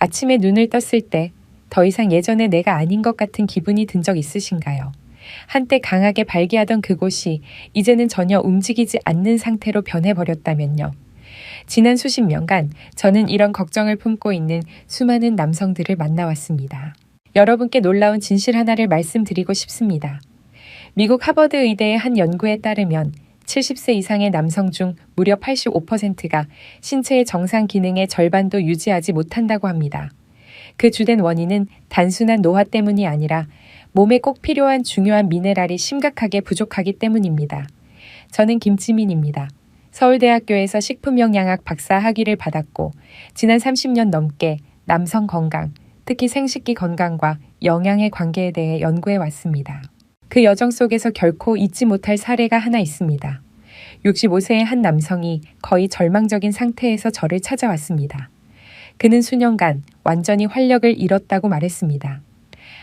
아침에 눈을 떴을 때 더 이상 예전의 내가 아닌 것 같은 기분이 든 적 있으신가요? 한때 강하게 발기하던 그곳이 이제는 전혀 움직이지 않는 상태로 변해버렸다면요. 지난 수십 년간 저는 이런 걱정을 품고 있는 수많은 남성들을 만나왔습니다. 여러분께 놀라운 진실 하나를 말씀드리고 싶습니다. 미국 하버드 의대의 한 연구에 따르면 70세 이상의 남성 중 무려 85%가 신체의 정상 기능의 절반도 유지하지 못한다고 합니다. 그 주된 원인은 단순한 노화 때문이 아니라 몸에 꼭 필요한 중요한 미네랄이 심각하게 부족하기 때문입니다. 저는 김지민입니다. 서울대학교에서 식품영양학 박사 학위를 받았고 지난 30년 넘게 남성 건강, 특히 생식기 건강과 영양의 관계에 대해 연구해 왔습니다. 그 여정 속에서 결코 잊지 못할 사례가 하나 있습니다. 65세의 한 남성이 거의 절망적인 상태에서 저를 찾아왔습니다. 그는 수년간 완전히 활력을 잃었다고 말했습니다.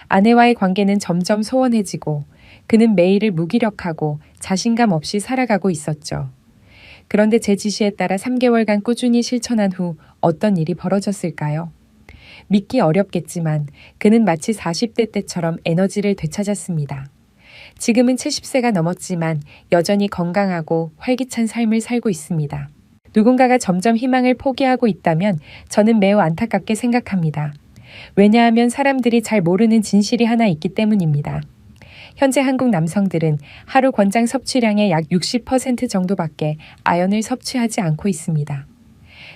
아내와의 관계는 점점 소원해지고 그는 매일을 무기력하고 자신감 없이 살아가고 있었죠. 그런데 제 지시에 따라 3개월간 꾸준히 실천한 후 어떤 일이 벌어졌을까요? 믿기 어렵겠지만 그는 마치 40대 때처럼 에너지를 되찾았습니다. 지금은 70세가 넘었지만 여전히 건강하고 활기찬 삶을 살고 있습니다. 누군가가 점점 희망을 포기하고 있다면 저는 매우 안타깝게 생각합니다. 왜냐하면 사람들이 잘 모르는 진실이 하나 있기 때문입니다. 현재 한국 남성들은 하루 권장 섭취량의 약 60% 정도밖에 아연을 섭취하지 않고 있습니다.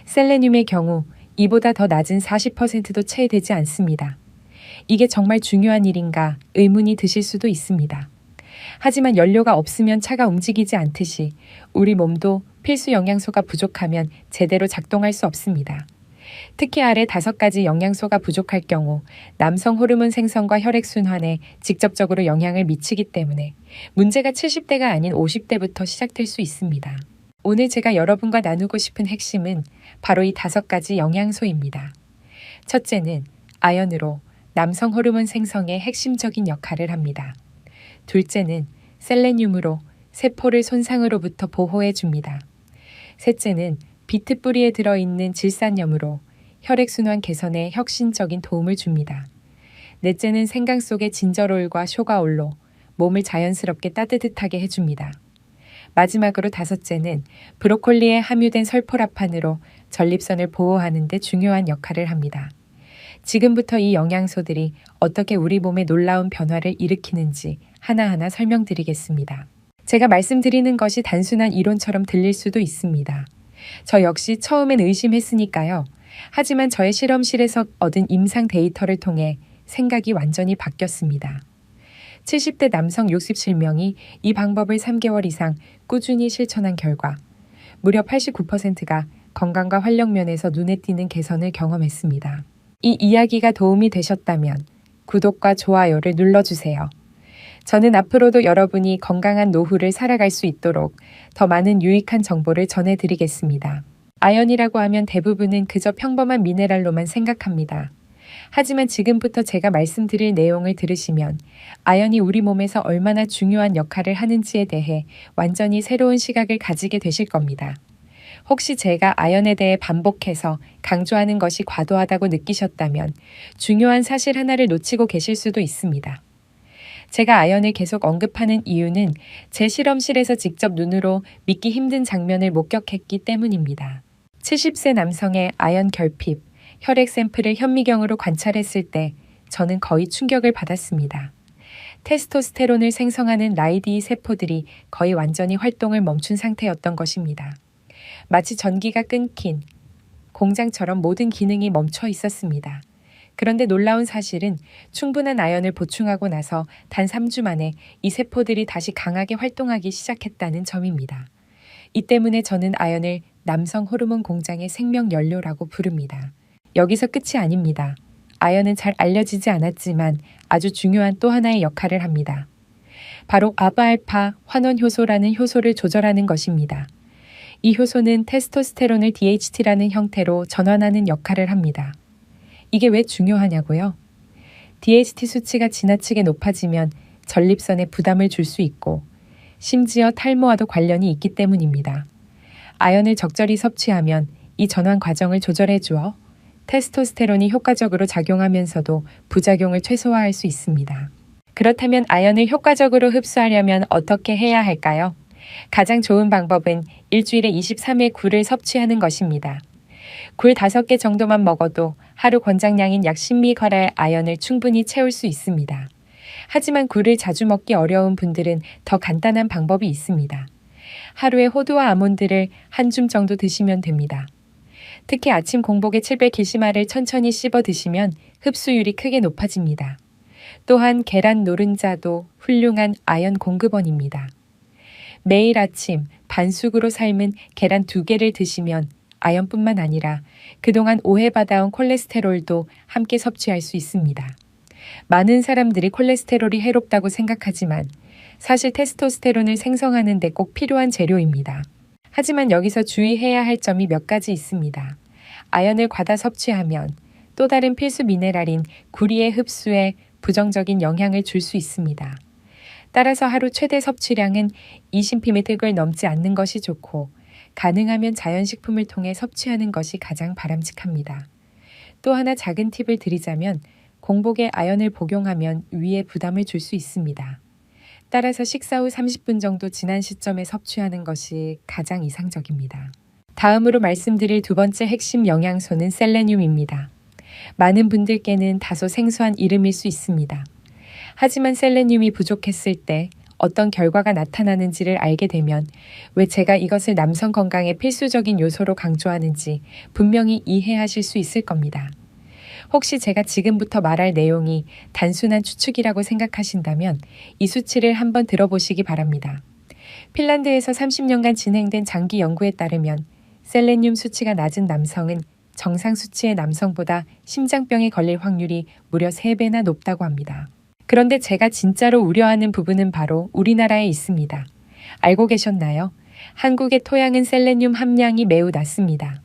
셀레늄의 경우 이보다 더 낮은 40%도 채 되지 않습니다. 이게 정말 중요한 일인가 의문이 드실 수도 있습니다. 하지만 연료가 없으면 차가 움직이지 않듯이 우리 몸도 필수 영양소가 부족하면 제대로 작동할 수 없습니다. 특히 아래 5가지 영양소가 부족할 경우 남성 호르몬 생성과 혈액순환에 직접적으로 영향을 미치기 때문에 문제가 70대가 아닌 50대부터 시작될 수 있습니다. 오늘 제가 여러분과 나누고 싶은 핵심은 바로 이 5가지 영양소입니다. 첫째는 아연으로 남성 호르몬 생성에 핵심적인 역할을 합니다. 둘째는 셀레늄으로 세포를 손상으로부터 보호해 줍니다. 셋째는 비트 뿌리에 들어있는 질산염으로 혈액순환 개선에 혁신적인 도움을 줍니다. 넷째는 생강 속의 진저롤과 쇼가올로 몸을 자연스럽게 따뜻하게 해줍니다. 마지막으로 5째는 브로콜리에 함유된 설포라판으로 전립선을 보호하는 데 중요한 역할을 합니다. 지금부터 이 영양소들이 어떻게 우리 몸에 놀라운 변화를 일으키는지 하나하나 설명드리겠습니다. 제가 말씀드리는 것이 단순한 이론처럼 들릴 수도 있습니다. 저 역시 처음엔 의심했으니까요. 하지만 저의 실험실에서 얻은 임상 데이터를 통해 생각이 완전히 바뀌었습니다. 70대 남성 67명이 이 방법을 3개월 이상 꾸준히 실천한 결과 무려 89%가 건강과 활력 면에서 눈에 띄는 개선을 경험했습니다. 이 이야기가 도움이 되셨다면 구독과 좋아요를 눌러주세요. 저는 앞으로도 여러분이 건강한 노후를 살아갈 수 있도록 더 많은 유익한 정보를 전해드리겠습니다. 아연이라고 하면 대부분은 그저 평범한 미네랄로만 생각합니다. 하지만 지금부터 제가 말씀드릴 내용을 들으시면 아연이 우리 몸에서 얼마나 중요한 역할을 하는지에 대해 완전히 새로운 시각을 가지게 되실 겁니다. 혹시 제가 아연에 대해 반복해서 강조하는 것이 과도하다고 느끼셨다면 중요한 사실 하나를 놓치고 계실 수도 있습니다. 제가 아연을 계속 언급하는 이유는 제 실험실에서 직접 눈으로 믿기 힘든 장면을 목격했기 때문입니다. 70세 남성의 아연 결핍, 혈액 샘플을 현미경으로 관찰했을 때 저는 거의 충격을 받았습니다. 테스토스테론을 생성하는 라이디 세포들이 거의 완전히 활동을 멈춘 상태였던 것입니다. 마치 전기가 끊긴 공장처럼 모든 기능이 멈춰 있었습니다. 그런데 놀라운 사실은 충분한 아연을 보충하고 나서 단 3주 만에 이 세포들이 다시 강하게 활동하기 시작했다는 점입니다. 이 때문에 저는 아연을 남성 호르몬 공장의 생명 연료라고 부릅니다. 여기서 끝이 아닙니다. 아연은 잘 알려지지 않았지만 아주 중요한 또 하나의 역할을 합니다. 바로 아바알파 환원 효소라는 효소를 조절하는 것입니다. 이 효소는 테스토스테론을 DHT라는 형태로 전환하는 역할을 합니다. 이게 왜 중요하냐고요? DHT 수치가 지나치게 높아지면 전립선에 부담을 줄 수 있고 심지어 탈모와도 관련이 있기 때문입니다. 아연을 적절히 섭취하면 이 전환 과정을 조절해 주어 테스토스테론이 효과적으로 작용하면서도 부작용을 최소화할 수 있습니다. 그렇다면 아연을 효과적으로 흡수하려면 어떻게 해야 할까요? 가장 좋은 방법은 일주일에 23회 굴을 섭취하는 것입니다. 굴 5개 정도만 먹어도 하루 권장량인 약 10mg의 아연을 충분히 채울 수 있습니다. 하지만 굴을 자주 먹기 어려운 분들은 더 간단한 방법이 있습니다. 하루에 호두와 아몬드를 한 줌 정도 드시면 됩니다. 특히 아침 공복에 700g를 천천히 씹어 드시면 흡수율이 크게 높아집니다. 또한 계란 노른자도 훌륭한 아연 공급원입니다. 매일 아침 반숙으로 삶은 계란 2개를 드시면 아연뿐만 아니라 그동안 오해받아온 콜레스테롤도 함께 섭취할 수 있습니다. 많은 사람들이 콜레스테롤이 해롭다고 생각하지만 사실 테스토스테론을 생성하는 데 꼭 필요한 재료입니다. 하지만 여기서 주의해야 할 점이 몇 가지 있습니다. 아연을 과다 섭취하면 또 다른 필수 미네랄인 구리의 흡수에 부정적인 영향을 줄 수 있습니다. 따라서 하루 최대 섭취량은 20mg을 넘지 않는 것이 좋고 가능하면 자연식품을 통해 섭취하는 것이 가장 바람직합니다. 또 하나 작은 팁을 드리자면 공복에 아연을 복용하면 위에 부담을 줄 수 있습니다. 따라서 식사 후 30분 정도 지난 시점에 섭취하는 것이 가장 이상적입니다. 다음으로 말씀드릴 두 번째 핵심 영양소는 셀레늄입니다. 많은 분들께는 다소 생소한 이름일 수 있습니다. 하지만 셀레늄이 부족했을 때 어떤 결과가 나타나는지를 알게 되면 왜 제가 이것을 남성 건강의 필수적인 요소로 강조하는지 분명히 이해하실 수 있을 겁니다. 혹시 제가 지금부터 말할 내용이 단순한 추측이라고 생각하신다면 이 수치를 한번 들어보시기 바랍니다. 핀란드에서 30년간 진행된 장기 연구에 따르면 셀레늄 수치가 낮은 남성은 정상 수치의 남성보다 심장병에 걸릴 확률이 무려 3배나 높다고 합니다. 그런데 제가 진짜로 우려하는 부분은 바로 우리나라에 있습니다. 알고 계셨나요? 한국의 토양은 셀레늄 함량이 매우 낮습니다.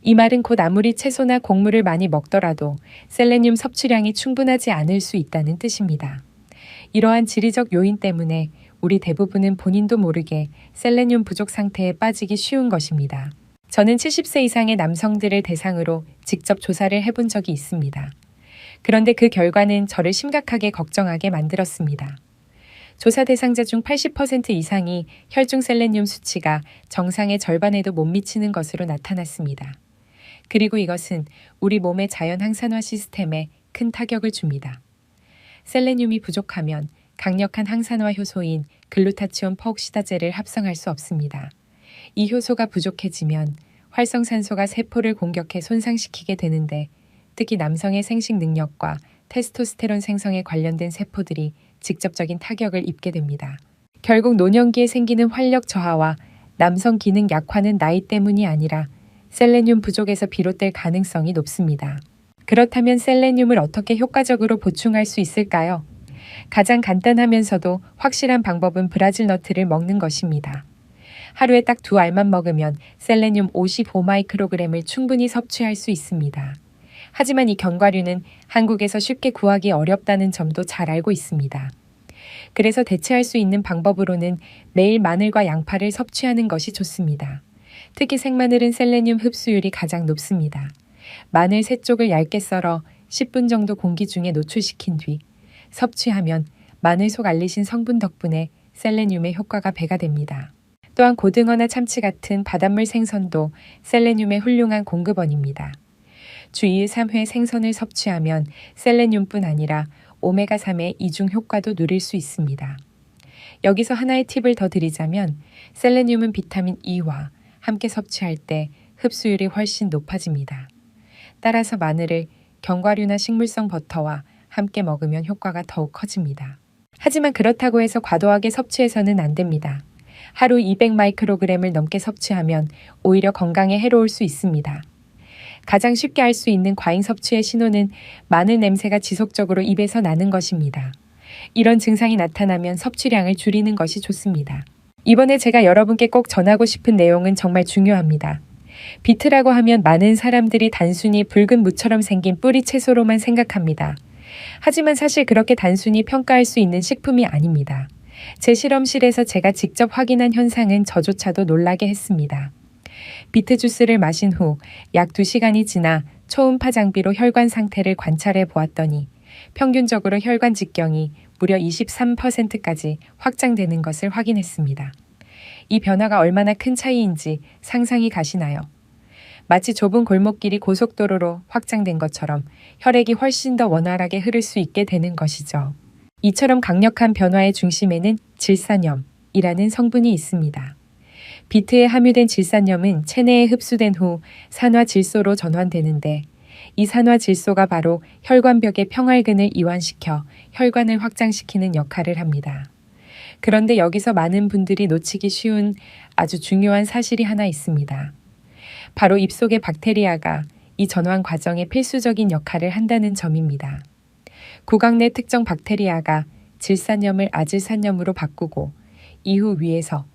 이 말은 곧 아무리 채소나 곡물을 많이 먹더라도 셀레늄 섭취량이 충분하지 않을 수 있다는 뜻입니다. 이러한 지리적 요인 때문에 우리 대부분은 본인도 모르게 셀레늄 부족 상태에 빠지기 쉬운 것입니다. 저는 70세 이상의 남성들을 대상으로 직접 조사를 해본 적이 있습니다. 그런데 그 결과는 저를 심각하게 걱정하게 만들었습니다. 조사 대상자 중 80% 이상이 혈중 셀레늄 수치가 정상의 절반에도 못 미치는 것으로 나타났습니다. 그리고 이것은 우리 몸의 자연 항산화 시스템에 큰 타격을 줍니다. 셀레늄이 부족하면 강력한 항산화 효소인 글루타치온 퍼옥시다제를 합성할 수 없습니다. 이 효소가 부족해지면 활성산소가 세포를 공격해 손상시키게 되는데 특히 남성의 생식 능력과 테스토스테론 생성에 관련된 세포들이 직접적인 타격을 입게 됩니다. 결국 노년기에 생기는 활력 저하와 남성 기능 약화는 나이 때문이 아니라 셀레늄 부족에서 비롯될 가능성이 높습니다. 그렇다면 셀레늄을 어떻게 효과적으로 보충할 수 있을까요? 가장 간단하면서도 확실한 방법은 브라질 너트를 먹는 것입니다. 하루에 딱 2알만 먹으면 셀레늄 55마이크로그램을 충분히 섭취할 수 있습니다. 하지만 이 견과류는 한국에서 쉽게 구하기 어렵다는 점도 잘 알고 있습니다. 그래서 대체할 수 있는 방법으로는 매일 마늘과 양파를 섭취하는 것이 좋습니다. 특히 생마늘은 셀레늄 흡수율이 가장 높습니다. 마늘 3쪽을 얇게 썰어 10분 정도 공기 중에 노출시킨 뒤 섭취하면 마늘 속 알리신 성분 덕분에 셀레늄의 효과가 배가 됩니다. 또한 고등어나 참치 같은 바닷물 생선도 셀레늄의 훌륭한 공급원입니다. 주 2일 3회 생선을 섭취하면 셀레늄뿐 아니라 오메가3의 이중 효과도 누릴 수 있습니다. 여기서 하나의 팁을 더 드리자면 셀레늄은 비타민 E와 함께 섭취할 때 흡수율이 훨씬 높아집니다. 따라서 마늘을 견과류나 식물성 버터와 함께 먹으면 효과가 더욱 커집니다. 하지만 그렇다고 해서 과도하게 섭취해서는 안 됩니다. 하루 200마이크로그램을 넘게 섭취하면 오히려 건강에 해로울 수 있습니다. 가장 쉽게 알 수 있는 과잉 섭취의 신호는 마늘 냄새가 지속적으로 입에서 나는 것입니다. 이런 증상이 나타나면 섭취량을 줄이는 것이 좋습니다. 이번에 제가 여러분께 꼭 전하고 싶은 내용은 정말 중요합니다. 비트라고 하면 많은 사람들이 단순히 붉은 무처럼 생긴 뿌리 채소로만 생각합니다. 하지만 사실 그렇게 단순히 평가할 수 있는 식품이 아닙니다. 제 실험실에서 제가 직접 확인한 현상은 저조차도 놀라게 했습니다. 비트 주스를 마신 후 약 2시간이 지나 초음파 장비로 혈관 상태를 관찰해 보았더니 평균적으로 혈관 직경이 무려 23%까지 확장되는 것을 확인했습니다. 이 변화가 얼마나 큰 차이인지 상상이 가시나요? 마치 좁은 골목길이 고속도로로 확장된 것처럼 혈액이 훨씬 더 원활하게 흐를 수 있게 되는 것이죠. 이처럼 강력한 변화의 중심에는 질산염이라는 성분이 있습니다. 비트에 함유된 질산염은 체내에 흡수된 후 산화질소로 전환되는데 이 산화질소가 바로 혈관벽의 평활근을 이완시켜 혈관을 확장시키는 역할을 합니다. 그런데 여기서 많은 분들이 놓치기 쉬운 아주 중요한 사실이 하나 있습니다. 바로 입속의 박테리아가 이 전환 과정에 필수적인 역할을 한다는 점입니다. 구강 내 특정 박테리아가 질산염을 아질산염으로 바꾸고 이후 위에서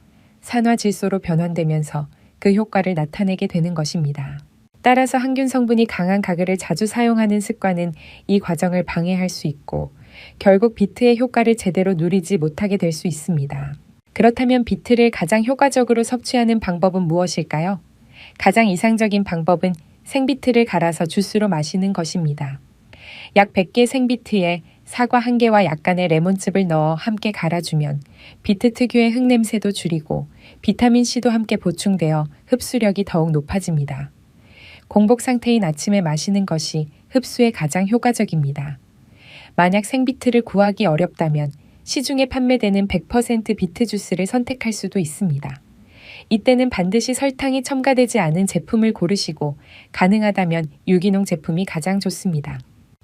산화질소로 변환되면서 그 효과를 나타내게 되는 것입니다. 따라서 항균 성분이 강한 가글을 자주 사용하는 습관은 이 과정을 방해할 수 있고 결국 비트의 효과를 제대로 누리지 못하게 될 수 있습니다. 그렇다면 비트를 가장 효과적으로 섭취하는 방법은 무엇일까요? 가장 이상적인 방법은 생비트를 갈아서 주스로 마시는 것입니다. 약 100개 생비트에 사과 1개와 약간의 레몬즙을 넣어 함께 갈아주면 비트 특유의 흙냄새도 줄이고 비타민C도 함께 보충되어 흡수력이 더욱 높아집니다. 공복 상태인 아침에 마시는 것이 흡수에 가장 효과적입니다. 만약 생비트를 구하기 어렵다면 시중에 판매되는 100% 비트 주스를 선택할 수도 있습니다. 이때는 반드시 설탕이 첨가되지 않은 제품을 고르시고 가능하다면 유기농 제품이 가장 좋습니다.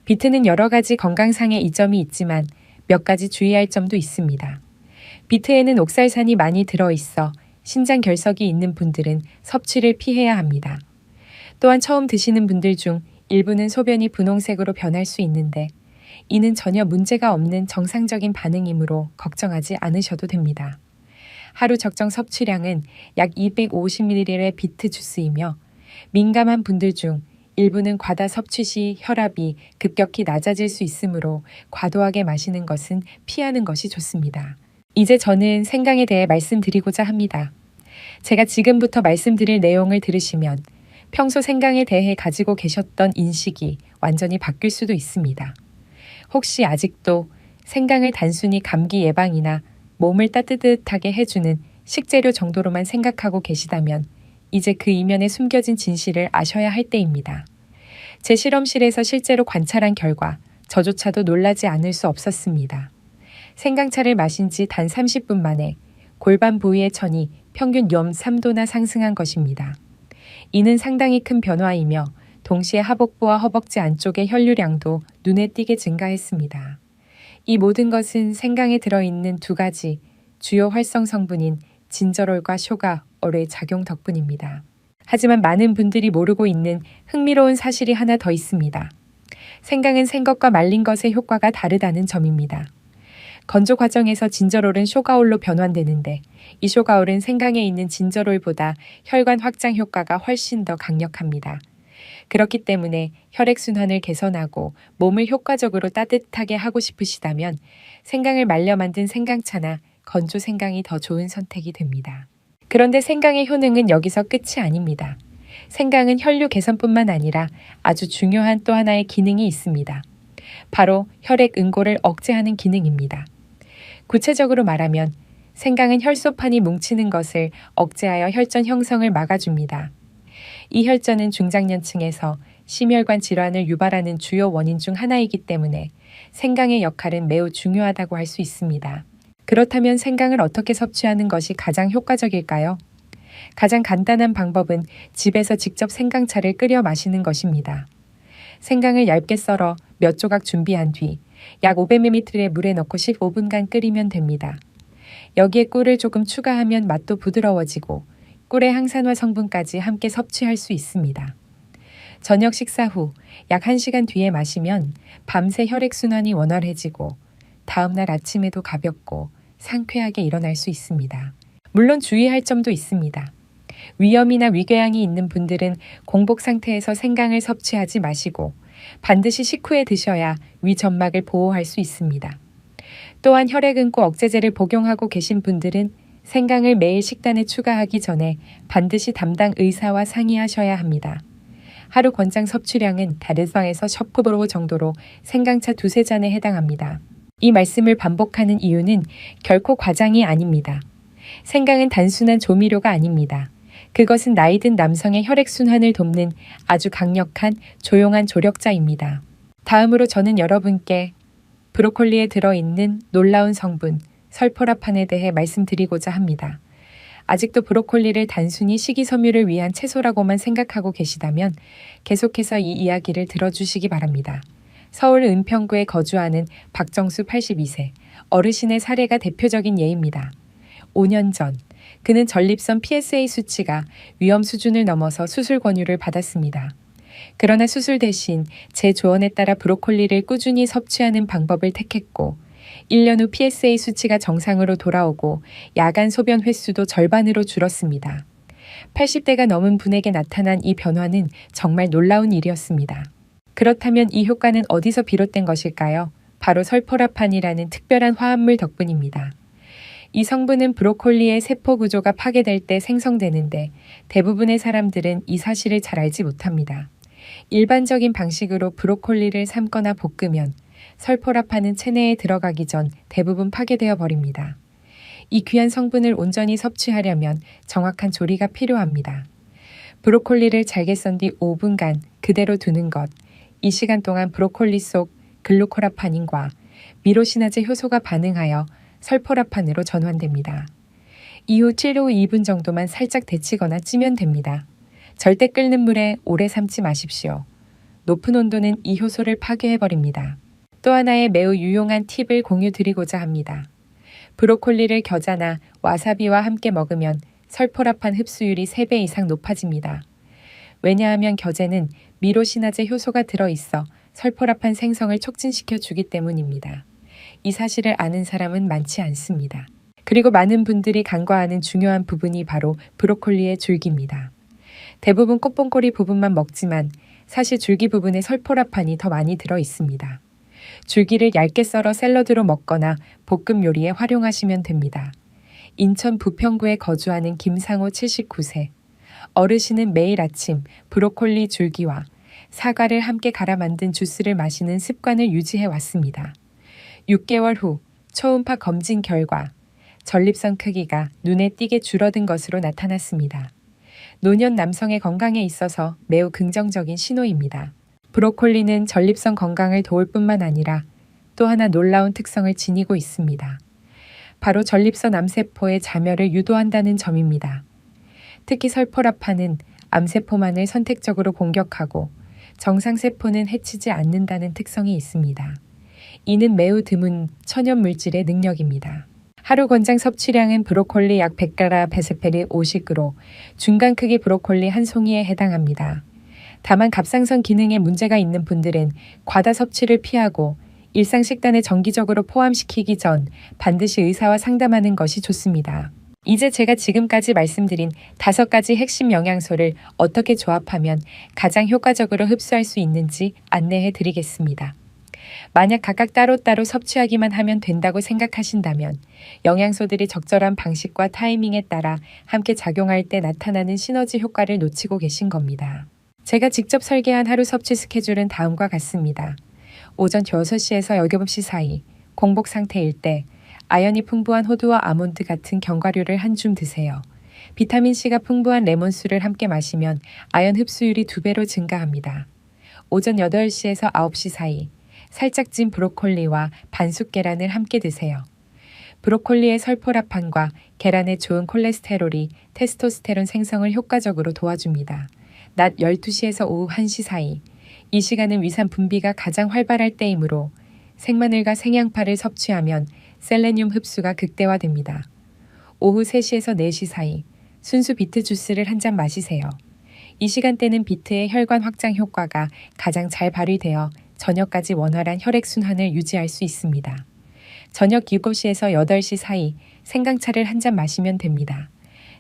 비트는 여러 가지 건강상의 이점이 있지만 몇 가지 주의할 점도 있습니다. 비트에는 옥살산이 많이 들어있어 신장 결석이 있는 분들은 섭취를 피해야 합니다. 또한 처음 드시는 분들 중 일부는 소변이 분홍색으로 변할 수 있는데 이는 전혀 문제가 없는 정상적인 반응이므로 걱정하지 않으셔도 됩니다. 하루 적정 섭취량은 약 250ml의 비트 주스이며 민감한 분들 중 일부는 과다 섭취 시 혈압이 급격히 낮아질 수 있으므로 과도하게 마시는 것은 피하는 것이 좋습니다. 이제 저는 생강에 대해 말씀드리고자 합니다. 제가 지금부터 말씀드릴 내용을 들으시면 평소 생강에 대해 가지고 계셨던 인식이 완전히 바뀔 수도 있습니다. 혹시 아직도 생강을 단순히 감기 예방이나 몸을 따뜻하게 해주는 식재료 정도로만 생각하고 계시다면 이제 그 이면에 숨겨진 진실을 아셔야 할 때입니다. 제 실험실에서 실제로 관찰한 결과 저조차도 놀라지 않을 수 없었습니다. 생강차를 마신 지 단 30분 만에 골반 부위의 천이 평균 0.3도나 상승한 것입니다. 이는 상당히 큰 변화이며 동시에 하복부와 허벅지 안쪽의 혈류량도 눈에 띄게 증가했습니다. 이 모든 것은 생강에 들어있는 두 가지 주요 활성 성분인 진저롤과 쇼가올의 작용 덕분입니다. 하지만 많은 분들이 모르고 있는 흥미로운 사실이 하나 더 있습니다. 생강은 생것과 말린 것의 효과가 다르다는 점입니다. 건조 과정에서 진저롤은 쇼가올로 변환되는데 이 쇼가올은 생강에 있는 진저롤보다 혈관 확장 효과가 훨씬 더 강력합니다. 그렇기 때문에 혈액순환을 개선하고 몸을 효과적으로 따뜻하게 하고 싶으시다면 생강을 말려 만든 생강차나 건조 생강이 더 좋은 선택이 됩니다. 그런데 생강의 효능은 여기서 끝이 아닙니다. 생강은 혈류 개선뿐만 아니라 아주 중요한 또 하나의 기능이 있습니다. 바로 혈액 응고를 억제하는 기능입니다. 구체적으로 말하면 생강은 혈소판이 뭉치는 것을 억제하여 혈전 형성을 막아줍니다. 이 혈전은 중장년층에서 심혈관 질환을 유발하는 주요 원인 중 하나이기 때문에 생강의 역할은 매우 중요하다고 할 수 있습니다. 그렇다면 생강을 어떻게 섭취하는 것이 가장 효과적일까요? 가장 간단한 방법은 집에서 직접 생강차를 끓여 마시는 것입니다. 생강을 얇게 썰어 몇 조각 준비한 뒤 약 500ml의 물에 넣고 15분간 끓이면 됩니다. 여기에 꿀을 조금 추가하면 맛도 부드러워지고 꿀의 항산화 성분까지 함께 섭취할 수 있습니다. 저녁 식사 후 약 1시간 뒤에 마시면 밤새 혈액순환이 원활해지고 다음날 아침에도 가볍고 상쾌하게 일어날 수 있습니다. 물론 주의할 점도 있습니다. 위염이나 위궤양이 있는 분들은 공복 상태에서 생강을 섭취하지 마시고 반드시 식후에 드셔야 위 점막을 보호할 수 있습니다. 또한 혈액응고 억제제를 복용하고 계신 분들은 생강을 매일 식단에 추가하기 전에 반드시 담당 의사와 상의하셔야 합니다. 하루 권장 섭취량은 다르방에서 셔프브로 정도로 생강차 2~3잔에 해당합니다. 이 말씀을 반복하는 이유는 결코 과장이 아닙니다. 생강은 단순한 조미료가 아닙니다. 그것은 나이 든 남성의 혈액순환을 돕는 아주 강력한 조용한 조력자입니다. 다음으로 저는 여러분께 브로콜리에 들어있는 놀라운 성분 설포라판에 대해 말씀드리고자 합니다. 아직도 브로콜리를 단순히 식이섬유를 위한 채소라고만 생각하고 계시다면 계속해서 이 이야기를 들어주시기 바랍니다. 서울 은평구에 거주하는 박정수 82세 어르신의 사례가 대표적인 예입니다. 5년 전 그는 전립선 PSA 수치가 위험 수준을 넘어서 수술 권유를 받았습니다. 그러나 수술 대신 제 조언에 따라 브로콜리를 꾸준히 섭취하는 방법을 택했고 1년 후 PSA 수치가 정상으로 돌아오고 야간 소변 횟수도 절반으로 줄었습니다. 80대가 넘은 분에게 나타난 이 변화는 정말 놀라운 일이었습니다. 그렇다면 이 효과는 어디서 비롯된 것일까요? 바로 설포라판이라는 특별한 화합물 덕분입니다. 이 성분은 브로콜리의 세포 구조가 파괴될 때 생성되는데 대부분의 사람들은 이 사실을 잘 알지 못합니다. 일반적인 방식으로 브로콜리를 삶거나 볶으면 설포라판은 체내에 들어가기 전 대부분 파괴되어 버립니다. 이 귀한 성분을 온전히 섭취하려면 정확한 조리가 필요합니다. 브로콜리를 잘게 썬 뒤 5분간 그대로 두는 것. 이 시간 동안 브로콜리 속 글루코라파닌과 미로시나제 효소가 반응하여 설포라판으로 전환됩니다. 이후 7후 2분 정도만 살짝 데치거나 찌면 됩니다. 절대 끓는 물에 오래 삶지 마십시오. 높은 온도는 이 효소를 파괴해버립니다. 또 하나의 매우 유용한 팁을 공유드리고자 합니다. 브로콜리를 겨자나 와사비와 함께 먹으면 설포라판 흡수율이 3배 이상 높아집니다. 왜냐하면 겨자는 미로시나제 효소가 들어있어 설포라판 생성을 촉진시켜 주기 때문입니다. 이 사실을 아는 사람은 많지 않습니다. 그리고 많은 분들이 간과하는 중요한 부분이 바로 브로콜리의 줄기입니다. 대부분 꽃봉꼬리 부분만 먹지만 사실 줄기 부분에 설포라판이 더 많이 들어 있습니다. 줄기를 얇게 썰어 샐러드로 먹거나 볶음 요리에 활용하시면 됩니다. 인천 부평구에 거주하는 김상호 79세. 어르신은 매일 아침 브로콜리 줄기와 사과를 함께 갈아 만든 주스를 마시는 습관을 유지해 왔습니다. 6개월 후 초음파 검진 결과 전립선 크기가 눈에 띄게 줄어든 것으로 나타났습니다. 노년 남성의 건강에 있어서 매우 긍정적인 신호입니다. 브로콜리는 전립선 건강을 도울 뿐만 아니라 또 하나 놀라운 특성을 지니고 있습니다. 바로 전립선 암세포의 자멸을 유도한다는 점입니다. 특히 설포라판은 암세포만을 선택적으로 공격하고 정상세포는 해치지 않는다는 특성이 있습니다. 이는 매우 드문 천연물질의 능력입니다. 하루 권장 섭취량은 브로콜리 약 100g, 베스페리 50g, 중간 크기 브로콜리 한 송이에 해당합니다. 다만 갑상선 기능에 문제가 있는 분들은 과다 섭취를 피하고 일상 식단에 정기적으로 포함시키기 전 반드시 의사와 상담하는 것이 좋습니다. 이제 제가 지금까지 말씀드린 5가지 핵심 영양소를 어떻게 조합하면 가장 효과적으로 흡수할 수 있는지 안내해 드리겠습니다. 만약 각각 따로따로 섭취하기만 하면 된다고 생각하신다면 영양소들이 적절한 방식과 타이밍에 따라 함께 작용할 때 나타나는 시너지 효과를 놓치고 계신 겁니다. 제가 직접 설계한 하루 섭취 스케줄은 다음과 같습니다. 오전 6시에서 7시 사이 공복 상태일 때 아연이 풍부한 호두와 아몬드 같은 견과류를 한 줌 드세요. 비타민C가 풍부한 레몬수를 함께 마시면 아연 흡수율이 2배로 증가합니다. 오전 8시에서 9시 사이 살짝 찐 브로콜리와 반숙 계란을 함께 드세요. 브로콜리의 설포라판과 계란의 좋은 콜레스테롤이 테스토스테론 생성을 효과적으로 도와줍니다. 낮 12시에서 오후 1시 사이, 이 시간은 위산 분비가 가장 활발할 때이므로 생마늘과 생양파를 섭취하면 셀레늄 흡수가 극대화됩니다. 오후 3시에서 4시 사이, 순수 비트 주스를 한 잔 마시세요. 이 시간대는 비트의 혈관 확장 효과가 가장 잘 발휘되어 저녁까지 원활한 혈액순환을 유지할 수 있습니다. 저녁 7시에서 8시 사이 생강차를 한 잔 마시면 됩니다.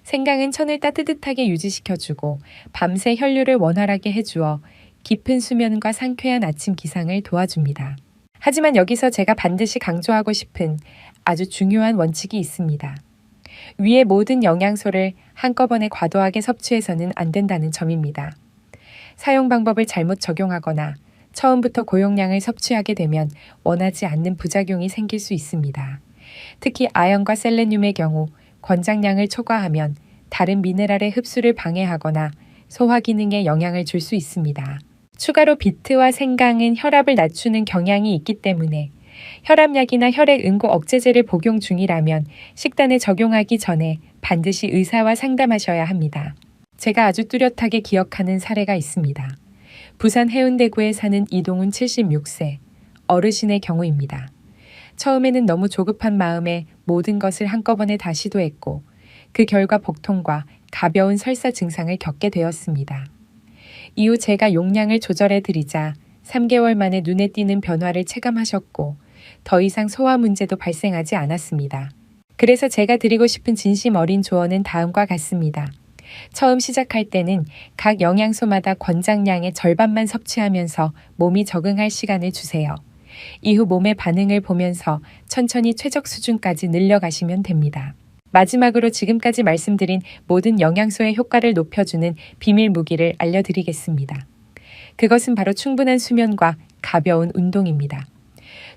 생강은 천을 따뜻하게 유지시켜주고 밤새 혈류를 원활하게 해주어 깊은 수면과 상쾌한 아침 기상을 도와줍니다. 하지만 여기서 제가 반드시 강조하고 싶은 아주 중요한 원칙이 있습니다. 위의 모든 영양소를 한꺼번에 과도하게 섭취해서는 안 된다는 점입니다. 사용 방법을 잘못 적용하거나 처음부터 고용량을 섭취하게 되면 원하지 않는 부작용이 생길 수 있습니다. 특히 아연과 셀레늄의 경우 권장량을 초과하면 다른 미네랄의 흡수를 방해하거나 소화 기능에 영향을 줄 수 있습니다. 추가로 비트와 생강은 혈압을 낮추는 경향이 있기 때문에 혈압약이나 혈액 응고 억제제를 복용 중이라면 식단에 적용하기 전에 반드시 의사와 상담하셔야 합니다. 제가 아주 뚜렷하게 기억하는 사례가 있습니다. 부산 해운대구에 사는 이동훈 76세 어르신의 경우입니다. 처음에는 너무 조급한 마음에 모든 것을 한꺼번에 다 시도했고 그 결과 복통과 가벼운 설사 증상을 겪게 되었습니다. 이후 제가 용량을 조절해 드리자 3개월 만에 눈에 띄는 변화를 체감하셨고 더 이상 소화 문제도 발생하지 않았습니다. 그래서 제가 드리고 싶은 진심 어린 조언은 다음과 같습니다. 처음 시작할 때는 각 영양소마다 권장량의 절반만 섭취하면서 몸이 적응할 시간을 주세요. 이후 몸의 반응을 보면서 천천히 최적 수준까지 늘려가시면 됩니다. 마지막으로 지금까지 말씀드린 모든 영양소의 효과를 높여주는 비밀 무기를 알려드리겠습니다. 그것은 바로 충분한 수면과 가벼운 운동입니다.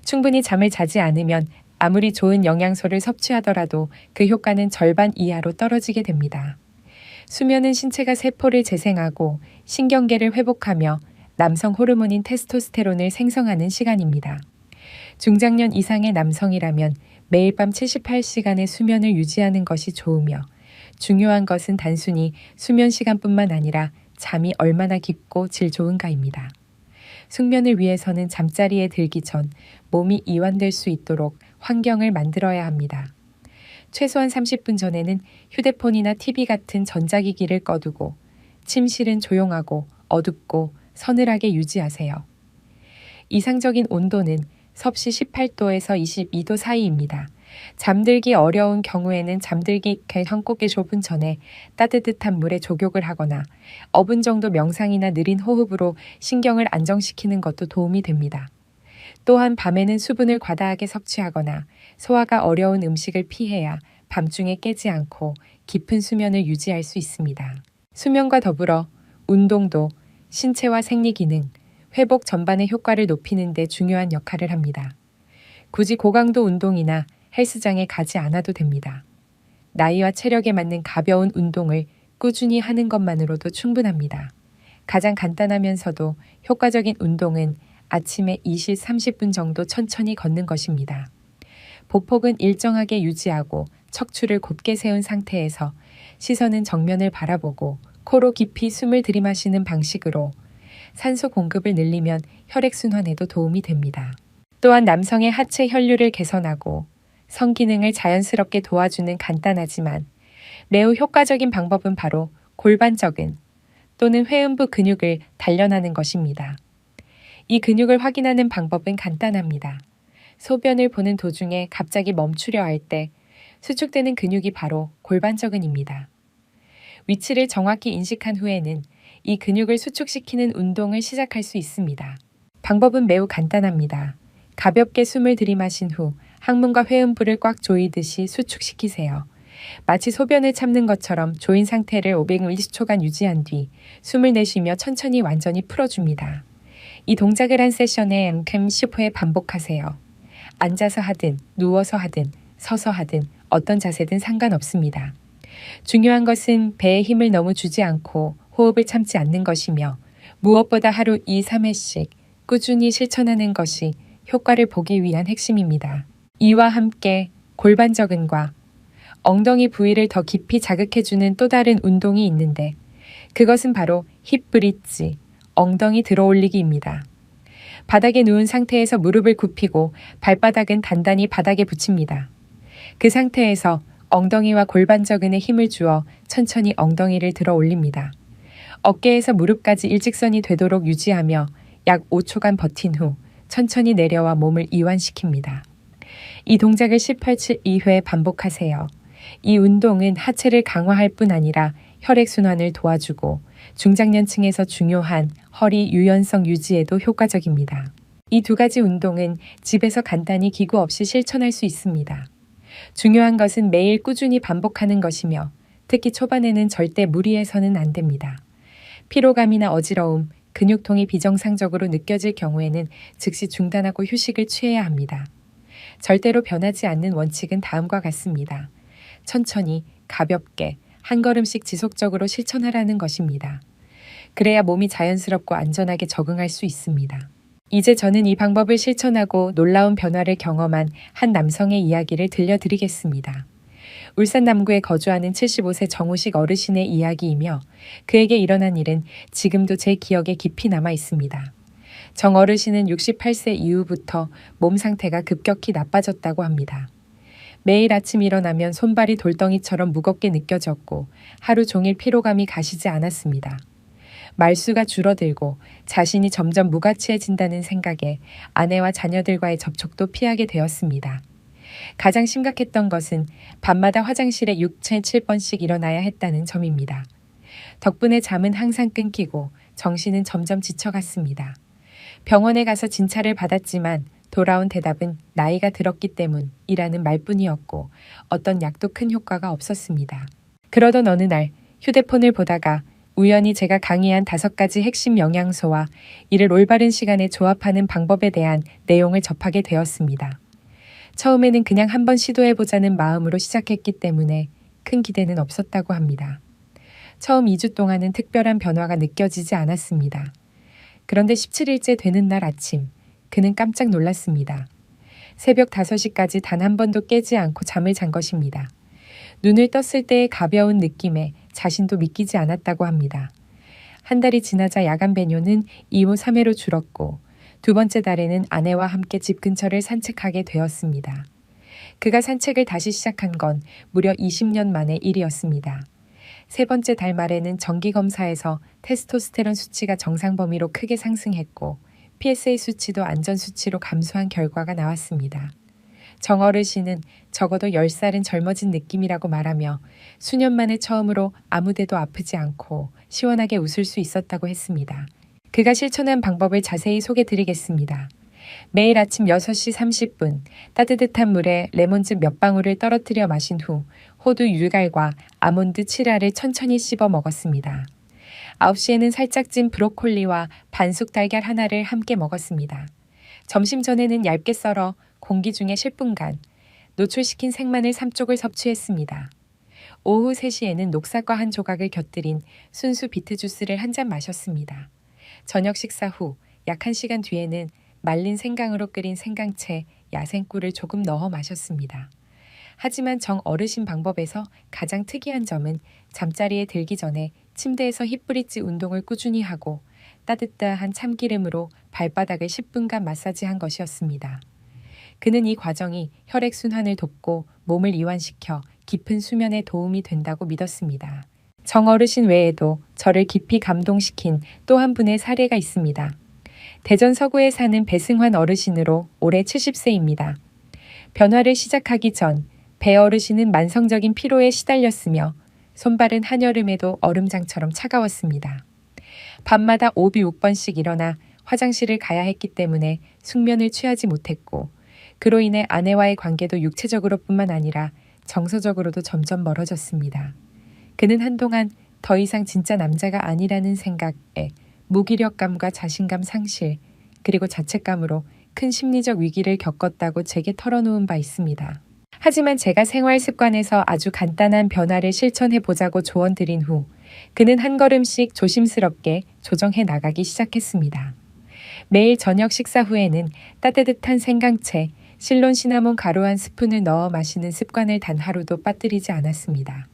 충분히 잠을 자지 않으면 아무리 좋은 영양소를 섭취하더라도 그 효과는 절반 이하로 떨어지게 됩니다. 수면은 신체가 세포를 재생하고 신경계를 회복하며 남성 호르몬인 테스토스테론을 생성하는 시간입니다. 중장년 이상의 남성이라면 매일 밤 78시간의 수면을 유지하는 것이 좋으며 중요한 것은 단순히 수면 시간뿐만 아니라 잠이 얼마나 깊고 질 좋은가입니다. 숙면을 위해서는 잠자리에 들기 전 몸이 이완될 수 있도록 환경을 만들어야 합니다. 최소한 30분 전에는 휴대폰이나 TV 같은 전자기기를 꺼두고 침실은 조용하고 어둡고 서늘하게 유지하세요. 이상적인 온도는 섭씨 18도에서 22도 사이입니다. 잠들기 어려운 경우에는 잠들기 현곡에 좁은 전에 따뜻한 물에 조격을 하거나 어분 정도 명상이나 느린 호흡으로 신경을 안정시키는 것도 도움이 됩니다. 또한 밤에는 수분을 과다하게 섭취하거나 소화가 어려운 음식을 피해야 밤중에 깨지 않고 깊은 수면을 유지할 수 있습니다. 수면과 더불어 운동도 신체와 생리 기능, 회복 전반의 효과를 높이는 데 중요한 역할을 합니다. 굳이 고강도 운동이나 헬스장에 가지 않아도 됩니다. 나이와 체력에 맞는 가벼운 운동을 꾸준히 하는 것만으로도 충분합니다. 가장 간단하면서도 효과적인 운동은 아침에 20, 30분 정도 천천히 걷는 것입니다. 보폭은 일정하게 유지하고 척추를 곧게 세운 상태에서 시선은 정면을 바라보고 코로 깊이 숨을 들이마시는 방식으로 산소 공급을 늘리면 혈액순환에도 도움이 됩니다. 또한 남성의 하체 혈류를 개선하고 성기능을 자연스럽게 도와주는 간단하지만 매우 효과적인 방법은 바로 골반적은 또는 회음부 근육을 단련하는 것입니다. 이 근육을 확인하는 방법은 간단합니다. 소변을 보는 도중에 갑자기 멈추려 할 때 수축되는 근육이 바로 골반적은입니다. 위치를 정확히 인식한 후에는 이 근육을 수축시키는 운동을 시작할 수 있습니다. 방법은 매우 간단합니다. 가볍게 숨을 들이마신 후 항문과 회음부를 꽉 조이듯이 수축시키세요. 마치 소변을 참는 것처럼 조인 상태를 520초간 유지한 뒤 숨을 내쉬며 천천히 완전히 풀어줍니다. 이 동작을 한 세션에 10회 반복하세요. 앉아서 하든 누워서 하든 서서 하든 어떤 자세든 상관없습니다. 중요한 것은 배에 힘을 너무 주지 않고 호흡을 참지 않는 것이며 무엇보다 하루 2, 3회씩 꾸준히 실천하는 것이 효과를 보기 위한 핵심입니다. 이와 함께 골반적은과 엉덩이 부위를 더 깊이 자극해주는 또 다른 운동이 있는데 그것은 바로 힙 브릿지, 엉덩이 들어올리기입니다. 바닥에 누운 상태에서 무릎을 굽히고 발바닥은 단단히 바닥에 붙입니다. 그 상태에서 엉덩이와 골반적은에 힘을 주어 천천히 엉덩이를 들어 올립니다. 어깨에서 무릎까지 일직선이 되도록 유지하며 약 5초간 버틴 후 천천히 내려와 몸을 이완시킵니다. 이 동작을 18칠 2회 반복하세요. 이 운동은 하체를 강화할 뿐 아니라 혈액순환을 도와주고 중장년층에서 중요한 허리 유연성 유지에도 효과적입니다. 이 두 가지 운동은 집에서 간단히 기구 없이 실천할 수 있습니다. 중요한 것은 매일 꾸준히 반복하는 것이며 특히 초반에는 절대 무리해서는 안 됩니다. 피로감이나 어지러움, 근육통이 비정상적으로 느껴질 경우에는 즉시 중단하고 휴식을 취해야 합니다. 절대로 변하지 않는 원칙은 다음과 같습니다. 천천히, 가볍게, 한 걸음씩 지속적으로 실천하라는 것입니다. 그래야 몸이 자연스럽고 안전하게 적응할 수 있습니다. 이제 저는 이 방법을 실천하고 놀라운 변화를 경험한 한 남성의 이야기를 들려드리겠습니다. 울산 남구에 거주하는 75세 정우식 어르신의 이야기이며 그에게 일어난 일은 지금도 제 기억에 깊이 남아 있습니다. 정 어르신은 68세 이후부터 몸 상태가 급격히 나빠졌다고 합니다. 매일 아침 일어나면 손발이 돌덩이처럼 무겁게 느껴졌고 하루 종일 피로감이 가시지 않았습니다. 말수가 줄어들고 자신이 점점 무가치해진다는 생각에 아내와 자녀들과의 접촉도 피하게 되었습니다. 가장 심각했던 것은 밤마다 화장실에 6, 7번씩 일어나야 했다는 점입니다. 덕분에 잠은 항상 끊기고 정신은 점점 지쳐갔습니다. 병원에 가서 진찰을 받았지만 돌아온 대답은 나이가 들었기 때문이라는 말뿐이었고 어떤 약도 큰 효과가 없었습니다. 그러던 어느 날 휴대폰을 보다가 우연히 제가 강의한 5가지 핵심 영양소와 이를 올바른 시간에 조합하는 방법에 대한 내용을 접하게 되었습니다. 처음에는 그냥 한번 시도해보자는 마음으로 시작했기 때문에 큰 기대는 없었다고 합니다. 처음 2주 동안은 특별한 변화가 느껴지지 않았습니다. 그런데 17일째 되는 날 아침, 그는 깜짝 놀랐습니다. 새벽 5시까지 단 한 번도 깨지 않고 잠을 잔 것입니다. 눈을 떴을 때의 가벼운 느낌에 자신도 믿기지 않았다고 합니다. 한 달이 지나자 야간 배뇨는 2호 3회로 줄었고 2번째 달에는 아내와 함께 집 근처를 산책하게 되었습니다. 그가 산책을 다시 시작한 건 무려 20년 만의 일이었습니다. 3번째 달 말에는 정기검사에서 테스토스테론 수치가 정상 범위로 크게 상승했고 PSA 수치도 안전 수치로 감소한 결과가 나왔습니다. 정 어르신은 적어도 10살은 젊어진 느낌이라고 말하며 수년 만에 처음으로 아무데도 아프지 않고 시원하게 웃을 수 있었다고 했습니다. 그가 실천한 방법을 자세히 소개드리겠습니다. 매일 아침 6시 30분 따뜻한 물에 레몬즙 몇 방울을 떨어뜨려 마신 후 호두 유갈과 아몬드 7알을 천천히 씹어 먹었습니다. 9시에는 살짝 찐 브로콜리와 반숙 달걀 하나를 함께 먹었습니다. 점심 전에는 얇게 썰어 공기 중에 10분간 노출시킨 생마늘 3쪽을 섭취했습니다. 오후 3시에는 녹사과 한 조각을 곁들인 순수 비트 주스를 한 잔 마셨습니다. 저녁 식사 후 약 1시간 뒤에는 말린 생강으로 끓인 생강채, 야생꿀을 조금 넣어 마셨습니다. 하지만 정 어르신 방법에서 가장 특이한 점은 잠자리에 들기 전에 침대에서 힙브릿지 운동을 꾸준히 하고 따뜻한 참기름으로 발바닥을 10분간 마사지한 것이었습니다. 그는 이 과정이 혈액순환을 돕고 몸을 이완시켜 깊은 수면에 도움이 된다고 믿었습니다. 정 어르신 외에도 저를 깊이 감동시킨 또 한 분의 사례가 있습니다. 대전 서구에 사는 배승환 어르신으로 올해 70세입니다. 변화를 시작하기 전 배 어르신은 만성적인 피로에 시달렸으며 손발은 한여름에도 얼음장처럼 차가웠습니다. 밤마다 5비 6번씩 일어나 화장실을 가야 했기 때문에 숙면을 취하지 못했고 그로 인해 아내와의 관계도 육체적으로뿐만 아니라 정서적으로도 점점 멀어졌습니다. 그는 한동안 더 이상 진짜 남자가 아니라는 생각에 무기력감과 자신감 상실 그리고 자책감으로 큰 심리적 위기를 겪었다고 제게 털어놓은 바 있습니다. 하지만 제가 생활 습관에서 아주 간단한 변화를 실천해 보자고 조언드린 후 그는 한 걸음씩 조심스럽게 조정해 나가기 시작했습니다. 매일 저녁 식사 후에는 따뜻한 생강채, 실론 시나몬 가루 한 스푼을 넣어 마시는 습관을 단 하루도 빠뜨리지 않았습니다.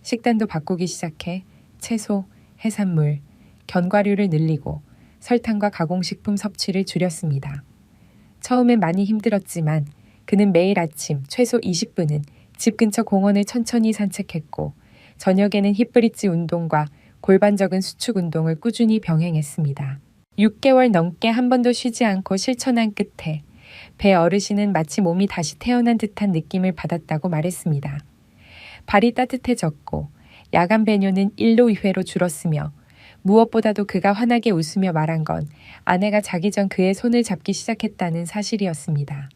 식단도 바꾸기 시작해 채소, 해산물, 견과류를 늘리고 설탕과 가공식품 섭취를 줄였습니다. 처음엔 많이 힘들었지만 그는 매일 아침 최소 20분은 집 근처 공원을 천천히 산책했고 저녁에는 힙브릿지 운동과 골반적인 수축 운동을 꾸준히 병행했습니다. 6개월 넘게 한 번도 쉬지 않고 실천한 끝에 배 어르신은 마치 몸이 다시 태어난 듯한 느낌을 받았다고 말했습니다. 발이 따뜻해졌고 야간 배뇨는 1로 2회로 줄었으며 무엇보다도 그가 환하게 웃으며 말한 건 아내가 자기 전 그의 손을 잡기 시작했다는 사실이었습니다.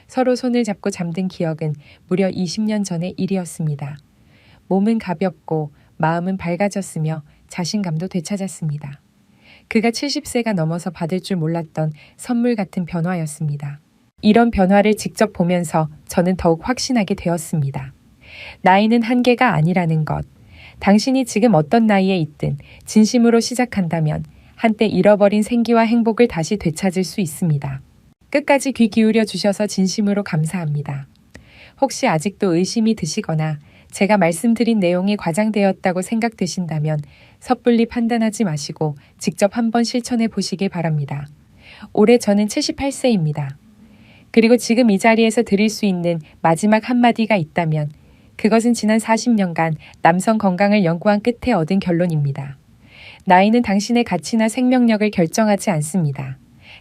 서로 손을 잡고 잠든 기억은 무려 20년 전의 일이었습니다. 몸은 가볍고 마음은 밝아졌으며 자신감도 되찾았습니다. 그가 70세가 넘어서 받을 줄 몰랐던 선물 같은 변화였습니다. 이런 변화를 직접 보면서 저는 더욱 확신하게 되었습니다. 나이는 한계가 아니라는 것. 당신이 지금 어떤 나이에 있든 진심으로 시작한다면 한때 잃어버린 생기와 행복을 다시 되찾을 수 있습니다. 끝까지 귀 기울여 주셔서 진심으로 감사합니다. 혹시 아직도 의심이 드시거나 제가 말씀드린 내용이 과장되었다고 생각되신다면 섣불리 판단하지 마시고 직접 한번 실천해 보시길 바랍니다. 올해 저는 78세입니다. 그리고 지금 이 자리에서 드릴 수 있는 마지막 한마디가 있다면 그것은 지난 40년간 남성 건강을 연구한 끝에 얻은 결론입니다. 나이는 당신의 가치나 생명력을 결정하지 않습니다.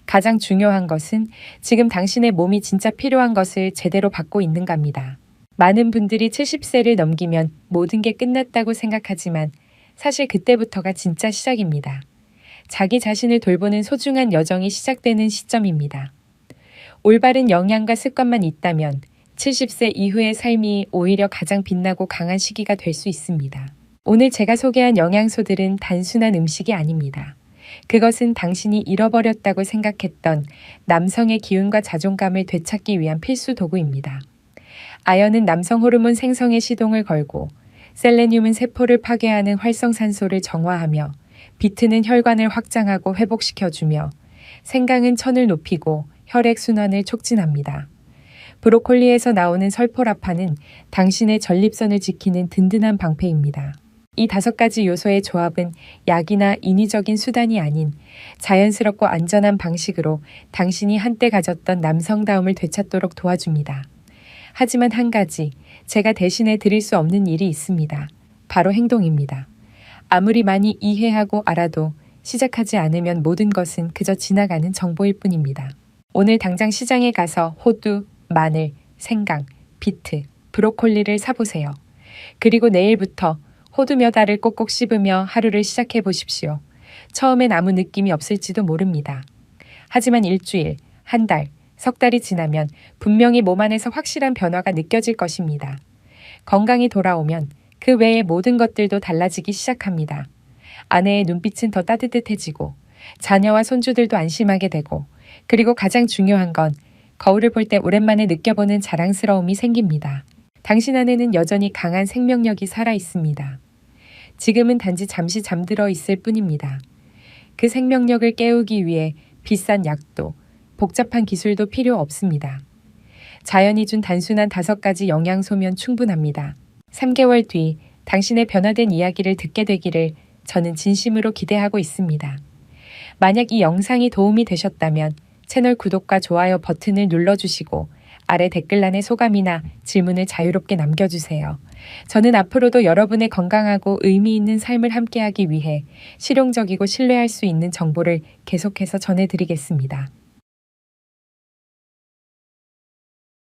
가장 중요한 것은 지금 당신의 몸이 진짜 필요한 것을 제대로 받고 있는가입니다. 많은 분들이 70세를 넘기면 모든 게 끝났다고 생각하지만 사실 그때부터가 진짜 시작입니다. 자기 자신을 돌보는 소중한 여정이 시작되는 시점입니다. 올바른 영양과 습관만 있다면 70세 이후의 삶이 오히려 가장 빛나고 강한 시기가 될 수 있습니다. 오늘 제가 소개한 영양소들은 단순한 음식이 아닙니다. 그것은 당신이 잃어버렸다고 생각했던 남성의 기운과 자존감을 되찾기 위한 필수 도구입니다. 아연은 남성 호르몬 생성에 시동을 걸고 셀레늄은 세포를 파괴하는 활성산소를 정화하며 비트는 혈관을 확장하고 회복시켜주며 생강은 천을 높이고 혈액순환을 촉진합니다. 브로콜리에서 나오는 설포라파는 당신의 전립선을 지키는 든든한 방패입니다. 이 5가지 요소의 조합은 약이나 인위적인 수단이 아닌 자연스럽고 안전한 방식으로 당신이 한때 가졌던 남성다움을 되찾도록 도와줍니다. 하지만 한 가지, 제가 대신해 드릴 수 없는 일이 있습니다. 바로 행동입니다. 아무리 많이 이해하고 알아도 시작하지 않으면 모든 것은 그저 지나가는 정보일 뿐입니다. 오늘 당장 시장에 가서 호두, 마늘, 생강, 비트, 브로콜리를 사보세요. 그리고 내일부터 호두 몇 알을 꼭꼭 씹으며 하루를 시작해 보십시오. 처음엔 아무 느낌이 없을지도 모릅니다. 하지만 일주일, 한 달, 석 달이 지나면 분명히 몸 안에서 확실한 변화가 느껴질 것입니다. 건강이 돌아오면 그 외의 모든 것들도 달라지기 시작합니다. 아내의 눈빛은 더 따뜻해지고 자녀와 손주들도 안심하게 되고 그리고 가장 중요한 건 거울을 볼 때 오랜만에 느껴보는 자랑스러움이 생깁니다. 당신 안에는 여전히 강한 생명력이 살아 있습니다. 지금은 단지 잠시 잠들어 있을 뿐입니다. 그 생명력을 깨우기 위해 비싼 약도, 복잡한 기술도 필요 없습니다. 자연이 준 단순한 5가지 영양소면 충분합니다. 3개월 뒤 당신의 변화된 이야기를 듣게 되기를 저는 진심으로 기대하고 있습니다. 만약 이 영상이 도움이 되셨다면 채널 구독과 좋아요 버튼을 눌러주시고 아래 댓글란에 소감이나 질문을 자유롭게 남겨주세요. 저는 앞으로도 여러분의 건강하고 의미 있는 삶을 함께하기 위해 실용적이고 신뢰할 수 있는 정보를 계속해서 전해드리겠습니다.